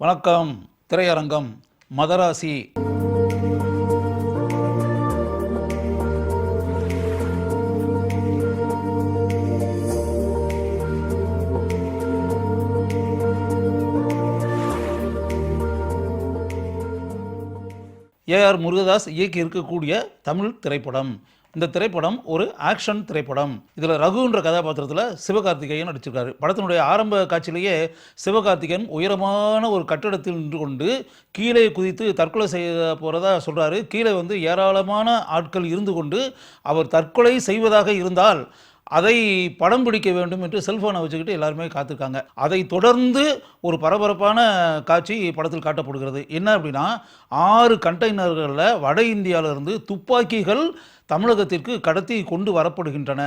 வணக்கம். திரையரங்கம் மதராசி. ஏஆர் முருகதாஸ் இயக்கி இருக்கக்கூடிய தமிழ் திரைப்படம். இந்த திரைப்படம் ஒரு ஆக்ஷன் திரைப்படம். இதில் ரகுன்ற கதாபாத்திரத்தில் சிவகார்த்திகேயன் நடிச்சிருக்காரு. படத்தினுடைய ஆரம்ப காட்சியிலேயே சிவகார்த்திகேயன் உயரமான ஒரு கட்டிடத்தில் நின்று கொண்டு கீழே குதித்து தற்கொலை செய்ய போகிறதா சொல்கிறாரு. கீழே ஏராளமான ஆட்கள் இருந்து கொண்டு அவர் தற்கொலை செய்வதாக இருந்தால் அதை படம் பிடிக்க வேண்டும் என்று செல்ஃபோனை வச்சுக்கிட்டு எல்லாருமே காத்திருக்காங்க. அதை தொடர்ந்து ஒரு பரபரப்பான காட்சி படத்தில் காட்டப்படுகிறது. என்ன அப்படின்னா, 6 கண்டெய்னர்களில் வட இந்தியாவிலிருந்து துப்பாக்கிகள் தமிழகத்திற்கு கடத்தி கொண்டு வரப்படுகின்றன.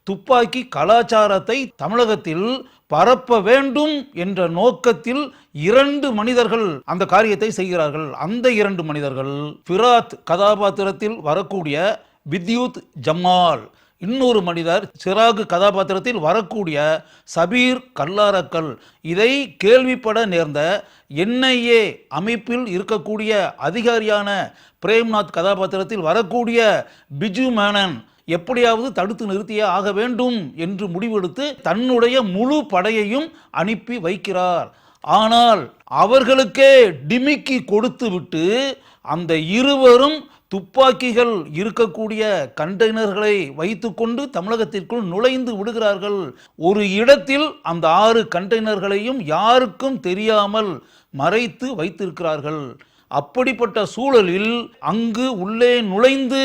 துப்பாக்கி கலாச்சாரத்தை தமிழகத்தில் பரப்ப வேண்டும் என்ற நோக்கத்தில் 2 மனிதர்கள் அந்த காரியத்தை செய்கிறார்கள். அந்த 2 மனிதர்கள் ஃபிராத் கதாபாத்திரத்தில் வரக்கூடிய வித்யுத் ஜமால், இன்னொரு மனிதர் சிராக் கதாபாத்திரத்தில் வரக்கூடிய சபீர் கல்லாரக்கல். இதை கேள்விப்பட நேர்ந்த NIA அமைப்பில் இருக்கக்கூடிய அதிகாரியான பிரேம்நாத் கதாபாத்திரத்தில் வரக்கூடிய பிஜு மேனன் எப்படியாவது தடுத்து நிறுத்தியே ஆக வேண்டும் என்று முடிவெடுத்து தன்னுடைய முழு படையையும் அனுப்பி வைக்கிறார். ஆனால் அவர்களுக்கே டிமிக்கி கொடுத்து விட்டு அந்த இருவரும் துப்பாக்கிகள் இருக்கக்கூடிய கண்டெய்னர்களை வைத்துக்கொண்டு தமிழகத்திற்குள் நுழைந்து விடுகிறார்கள். ஒரு இடத்தில் அந்த 6 கண்டெய்னர்களையும் யாருக்கும் தெரியாமல் மறைத்து வைத்திருக்கிறார்கள். அப்படிப்பட்ட சூழலில் அங்கு உள்ளே நுழைந்து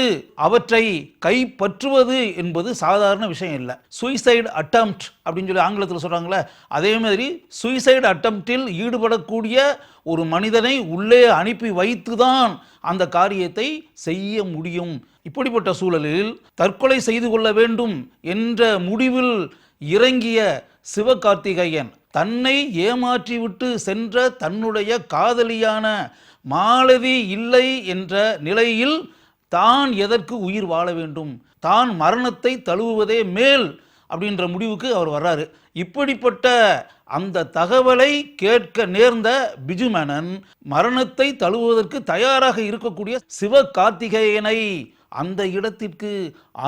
அவற்றை கைப்பற்றுவது என்பது சாதாரண விஷயம் இல்லை. சூசைட் அட்டெம்ப்ட் அப்படின்னு சொல்லி ஆங்கிலத்தில் சொல்கிறாங்களே, அதே மாதிரி சூசைட் அட்டெம்ப்டில் ஈடுபடக்கூடிய ஒரு மனிதனை உள்ளே அனுப்பி வைத்துதான் அந்த காரியத்தை செய்ய முடியும். இப்படிப்பட்ட சூழலில் தற்கொலை செய்து கொள்ள வேண்டும் என்ற முடிவில் இறங்கிய சிவகார்த்திகேயன் தன்னை ஏமாற்றிவிட்டு சென்ற தன்னுடைய காதலியான மாலதி இல்லை என்ற நிலையில் தான் எதற்கு உயிர் வாழ வேண்டும், தான் மரணத்தை தழுவுவதே மேல் அப்படின்ற முடிவுக்கு அவர் வர்றாரு. இப்படிப்பட்ட அந்த தகவலை கேட்க நேர்ந்த பிஜு மேனன் மரணத்தை தழுவுவதற்கு தயாராக இருக்கக்கூடிய சிவகார்த்திகேயனை அந்த இடத்திற்கு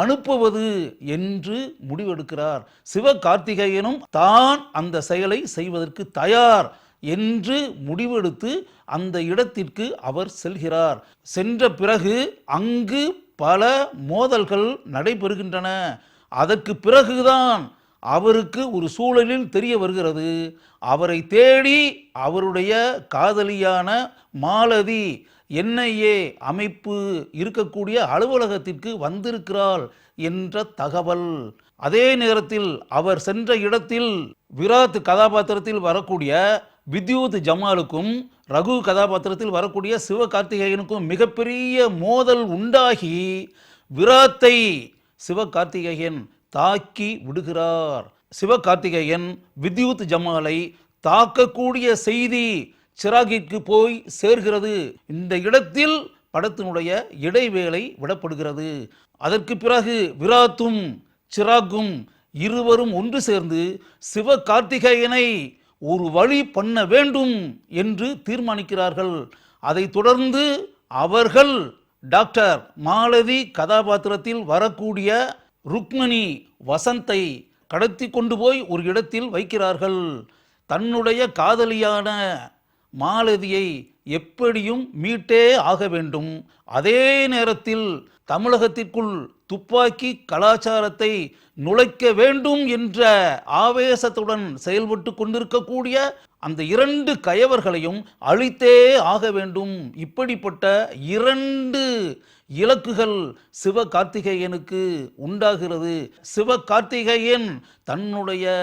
அனுப்புவது என்று முடிவெடுக்கிறார். சிவகார்த்திகேயனும் தான் அந்த செயலை செய்வதற்கு தயார் என்று முடிவெடுத்து அந்த இடத்திற்கு அவர் செல்கிறார். சென்ற பிறகு அங்கு பல மோதல்கள் நடைபெறுகின்றன. அதற்கு பிறகுதான் அவருக்கு ஒரு சூழலில் தெரிய வருகிறது, அவரை தேடி அவருடைய காதலியான மாலதி NIA அமைப்பு இருக்கக்கூடிய அலுவலகத்திற்கு வந்திருக்கிறாள் என்ற தகவல். அதே நேரத்தில் அவர் சென்ற இடத்தில் விராத் கதாபாத்திரத்தில் வரக்கூடிய வித்யுத் ஜமாலுக்கும் ரகு கதாபாத்திரத்தில் வரக்கூடிய சிவகார்த்திகேயனுக்கும் மிகப்பெரிய மோதல் உண்டாகி விராத்தை சிவகார்த்திகேயன் தாக்கி விடுகிறார். சிவகார்த்திகேயன் வித்யுத் ஜமாலை தாக்கக்கூடிய செய்தி சிராகிற்கு போய் சேர்கிறது. இந்த இடத்தில் படத்தினுடைய இடைவேளை விடப்படுகிறது. அதற்கு பிறகு விராத்தும் சிராகும் இருவரும் ஒன்று சேர்ந்து சிவகார்த்திகேயனை ஒரு வழி பண்ண வேண்டும் என்று தீர்மானிக்கிறார்கள். அதை தொடர்ந்து அவர்கள் டாக்டர் மாலதி கதாபாத்திரத்தில் வரக்கூடிய ருக்மணி வசந்தை கடத்தி கொண்டு போய் ஒரு இடத்தில் வைக்கிறார்கள். தன்னுடைய காதலியான மாலதியை எப்படியும் மீட்டே ஆக வேண்டும். அதே நேரத்தில் தமிழகத்திற்குள் துப்பாக்கி கலாச்சாரத்தை நுழைக்க வேண்டும் என்ற ஆவேசத்துடன் செயல்பட்டு கொண்டிருக்கக்கூடிய அந்த 2 கயவர்களையும் அழித்தே ஆக வேண்டும். இப்படிப்பட்ட 2 இலக்குகள் சிவகார்த்திகேயனுக்கு உண்டாகிறது. சிவகார்த்திகேயன் தன்னுடைய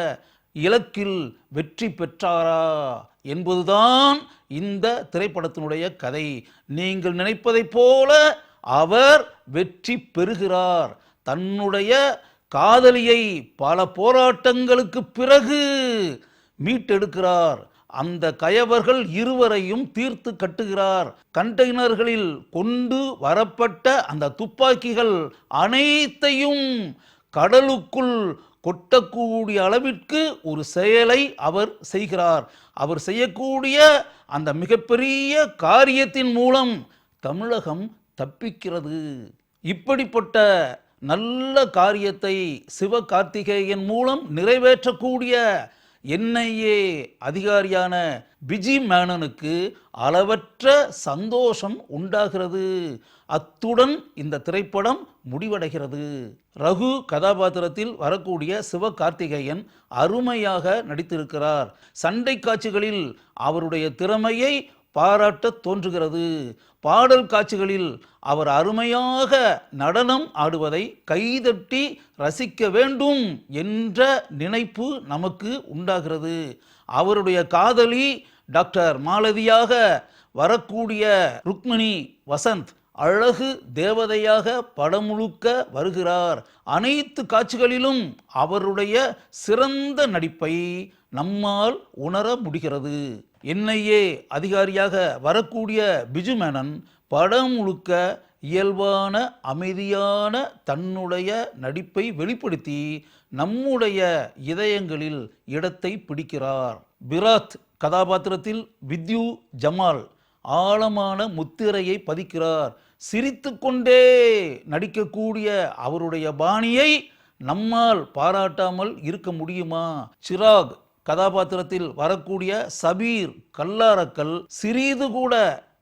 இலக்கில் வெற்றி பெற்றாரா என்பதுதான் இந்த திரைப்படத்தினுடைய கதை. நீங்கள் நினைப்பதைப் போல அவர் வெற்றி பெறுகிறார். தன்னுடைய காதலியை பல போராட்டங்களுக்கு பிறகு மீட்டெடுக்கிறார். அந்த கயவர்கள் இருவரையும் தீர்த்து கட்டுகிறார். கண்டெய்னர்களில் கொண்டு வரப்பட்ட அந்த துப்பாக்கிகள் அனைத்தையும் கடலுக்குள் கொட்டக்கூடிய அளவிற்கு ஒரு செயலை அவர் செய்கிறார். அவர் செய்யக்கூடிய அந்த மிகப்பெரிய காரியத்தின் மூலம் தமிழகம் தப்பிக்கிறது. இப்படிப்பட்ட நல்ல காரியத்தை சிவகார்த்திகேயன் மூலம் நிறைவேற்றக்கூடிய என்ஐஏ அதிகாரியான பிஜி மேனனுக்கு அளவற்ற சந்தோஷம் உண்டாகிறது. அத்துடன் இந்த திரைப்படம் முடிவடைகிறது. ரகு கதாபாத்திரத்தில் வரக்கூடிய சிவகார்த்திகேயன் அருமையாக நடித்திருக்கிறார். சண்டை காட்சிகளில் அவருடைய திறமையை பாராட்ட தோன்றுகிறது. பாடல் காட்சிகளில் அவர் அருமையாக நடனம் ஆடுவதை கைதட்டி ரசிக்க வேண்டும் என்ற நினைப்பு நமக்கு உண்டாகிறது. அவருடைய காதலி டாக்டர் மாலதியாக வரக்கூடிய ருக்மிணி வசந்த் அழகு தேவதையாக படம் முழுக்க வருகிறார். அனைத்து காட்சிகளிலும் அவருடைய சிறந்த நடிப்பை நம்மால் உணர முடிகிறது. என்ஐஏ அதிகாரியாக வரக்கூடிய பிஜு மேனன் படம் முழுக்க இயல்பான அமைதியான தன்னுடைய நடிப்பை வெளிப்படுத்தி நம்முடைய இதயங்களில் இடத்தை பிடிக்கிறார். பிராத் கதாபாத்திரத்தில் வித்யூ ஜமால் ஆழமான முத்திரையை பதிக்கிறார். சிரித்து கொண்டே நடிக்கக்கூடிய அவருடைய பாணியை நம்மால் பாராட்டாமல் இருக்க முடியுமா? சிராக் கதாபாத்திரத்தில் வரக்கூடிய சபீர் கல்லாரக்கல் சிறிது கூட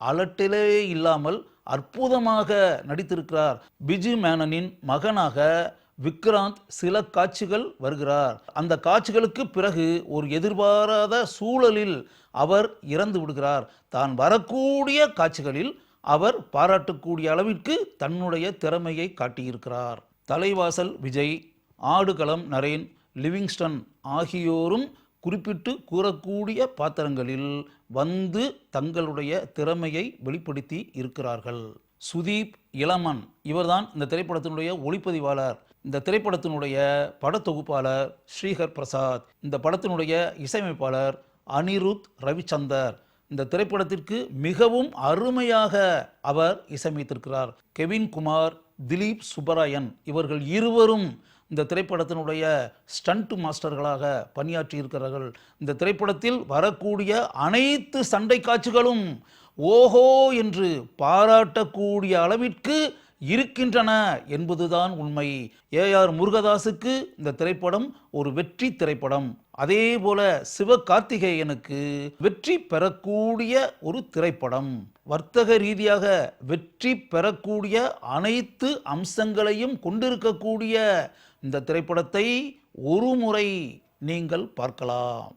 அலட்டிலே இல்லாமல் அற்புதமாக நடித்திருக்கிறார். பிஜு மேனனின் மகனாக விக்ராந்த் சில காட்சிகள் வருகிறார். அந்த காட்சிகளுக்கு பிறகு ஒரு எதிர்பாராத சூழலில் அவர் இறந்து விடுகிறார். தான் வரக்கூடிய காட்சிகளில் அவர் பாராட்டக்கூடிய அளவிற்கு தன்னுடைய திறமையை காட்டியிருக்கிறார். தலைவாசல் விஜய், ஆடுகளம் நரேன், லிவிங்ஸ்டன் ஆகியோரும் குறிப்பிட்டு கூறக்கூடிய பாத்திரங்களில் வந்து தங்களுடைய திறமையை வெளிப்படுத்தி இருக்கிறார்கள். சுதீப் இளமன் இவர்தான் இந்த திரைப்படத்தினுடைய ஒளிப்பதிவாளர். இந்த திரைப்படத்தினுடைய படத்தொகுப்பாளர் ஸ்ரீஹர் பிரசாத். இந்த படத்தினுடைய இசையமைப்பாளர் அனிருத் ரவிச்சந்தர். இந்த திரைப்படத்திற்கு மிகவும் அருமையாக அவர் இசையமைத்திருக்கிறார். கெவின் குமார், திலீப் சுப்பராயன் இவர்கள் இருவரும் இந்த திரைப்படத்தினுடைய ஸ்டண்ட் மாஸ்டர்களாக பணியாற்றி இருக்கிறார்கள். இந்த திரைப்படத்தில் வரக்கூடிய அனைத்து சண்டை காட்சிகளும் ஓஹோ என்று பாராட்டக்கூடிய அளவிற்கு இருக்கின்றன என்பதுதான் உண்மை. ஏஆர் முருகதாஸுக்கு இந்த திரைப்படம் ஒரு வெற்றி திரைப்படம். அதே போல சிவகார்த்திகேயனுக்கு வெற்றி பெறக்கூடிய ஒரு திரைப்படம். வர்த்தக ரீதியாக வெற்றி பெறக்கூடிய அனைத்து அம்சங்களையும் கொண்டிருக்கக்கூடிய இந்த திரைப்படத்தை ஒரு முறை நீங்கள் பார்க்கலாம்.